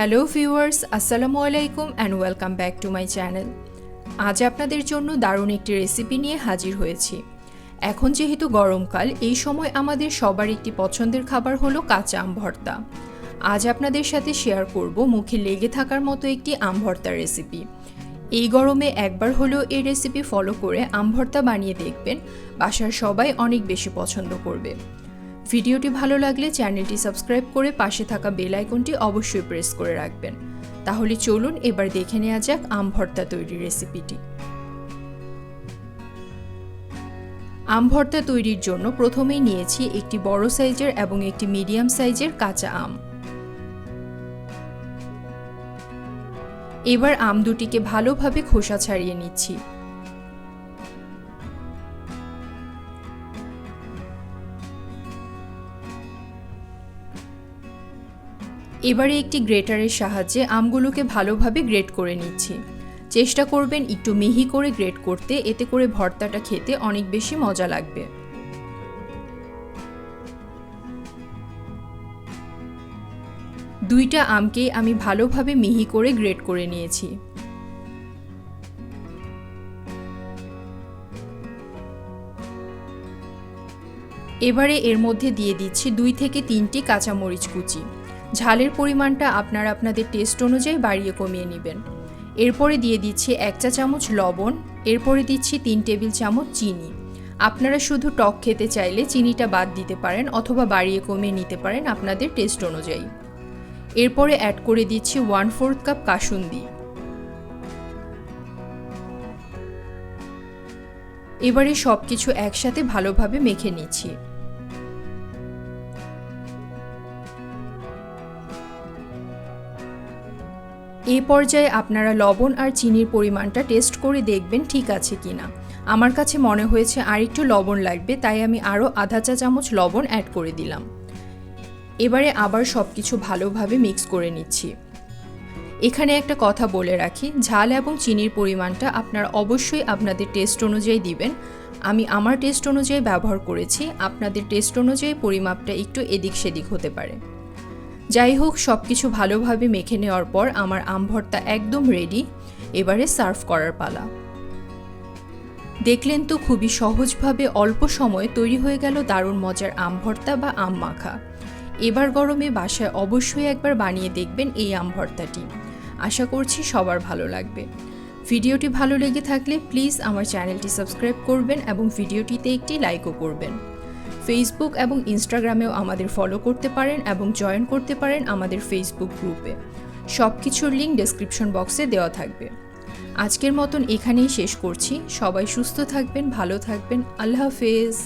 Hello viewers, আসসালামু আলাইকুম and welcome back to my channel. আজ আপনাদের জন্য দারুণ একটি রেসিপি নিয়ে হাজির হয়েছি। এখন যেহেতু গরমকাল, এই সময় আমাদের সবার একটি পছন্দের খাবার হলো কাঁচা আম ভর্তা। আজ আপনাদের সাথে শেয়ার করব মুখে লেগে থাকার মতো একটি আম ভর্তার রেসিপি। এই গরমে একবার হলেও এই রেসিপি ফলো করে আম ভর্তা বানিয়ে দেখবেন, বাসার সবাই অনেক বেশি পছন্দ করবে। ভিডিওটি ভালো লাগলে চ্যানেলটি সাবস্ক্রাইব করে পাশে থাকা বেল আইকনটি অবশ্যই প্রেস করে রাখবেন। তাহলে চলুন এবার দেখে নেওয়া যাক আম ভর্তা তৈরির রেসিপিটি। আম ভর্তা তৈরির জন্য প্রথমেই নিয়েছি একটি বড় সাইজের এবং একটি মিডিয়াম সাইজের কাঁচা আম। এবার আম দুটিকে ভালোভাবে খোসা ছাড়িয়ে নিচ্ছি। এবারে একটি গ্রেটারের সাহায্যে আমগুলোকে ভালোভাবে গ্রেট করে নিচ্ছি। চেষ্টা করবেন একটু মিহি করে গ্রেট করতে, এতে করে ভর্তাটা খেতে অনেক বেশি মজা লাগবে। দুইটা আমকে আমি ভালোভাবে মিহি করে গ্রেট করে নিয়েছি। এবারে এর মধ্যে দিয়ে দিচ্ছি 2 থেকে 3টি কাঁচামরিচ কুচি। ঝালের পরিমাণটা আপনারা আপনাদের টেস্ট অনুযায়ী বাড়িয়ে কমিয়ে নেবেন। এরপরে দিয়ে দিচ্ছি 1 চা চামচ লবণ, এরপরে দিচ্ছি 3 টেবিল চামচ চিনি। আপনারা শুধু টক খেতে চাইলে চিনিটা বাদ দিতে পারেন অথবা বাড়িয়ে কমিয়ে নিতে পারেন আপনাদের টেস্ট অনুযায়ী। এরপরে অ্যাড করে দিচ্ছি 1/4 কাপ কাসুন্দি। এবারে সব কিছু একসাথে ভালোভাবে মেখে নিচ্ছি। এই পর্যায়ে আপনারা লবণ আর চিনির পরিমাণটা টেস্ট করে দেখবেন ঠিক আছে কিনা। আমার কাছে মনে হয়েছে আর একটু লবণ লাগবে, তাই আমি আরও আধা চা চামচ লবণ অ্যাড করে দিলাম। এবারে আবার সব কিছু ভালোভাবে মিক্স করে নিচ্ছি। এখানে একটা কথা বলে রাখি, ঝাল এবং চিনির পরিমাণটা আপনারা অবশ্যই আপনাদের টেস্ট অনুযায়ী দিবেন। আমি আমার টেস্ট অনুযায়ী ব্যবহার করেছি, আপনাদের টেস্ট অনুযায়ী পরিমাপটা একটু এদিক সেদিক হতে পারে। যাই হোক, সব কিছু ভালোভাবে মেখে নেওয়ার পর আমার আম ভর্তা একদম রেডি। এবারে সার্ভ করার পালা। দেখলেন তো, খুবই সহজভাবে অল্প সময়ে তৈরি হয়ে গেল দারুণ মজার আম ভর্তা বা আম মাখা। এবার গরমে বাসায় অবশ্যই একবার বানিয়ে দেখবেন এই আম ভর্তাটি। আশা করছি সবার ভালো লাগবে। ভিডিওটি ভালো লেগে থাকলে প্লিজ আমার চ্যানেলটি সাবস্ক্রাইব করবেন এবং ভিডিওটিতে একটি লাইকও করবেন। ফেসবুক এবং ইনস্টাগ্রামেও আমাদের ফলো করতে পারেন এবং জয়েন করতে পারেন আমাদের ফেসবুক গ্রুপে। সব কিছুর লিঙ্ক ডেসক্রিপশন বক্সে দেওয়া থাকবে। আজকের মতন এখানেই শেষ করছি। সবাই সুস্থ থাকবেন, ভালো থাকবেন। আল্লাহ হাফেজ।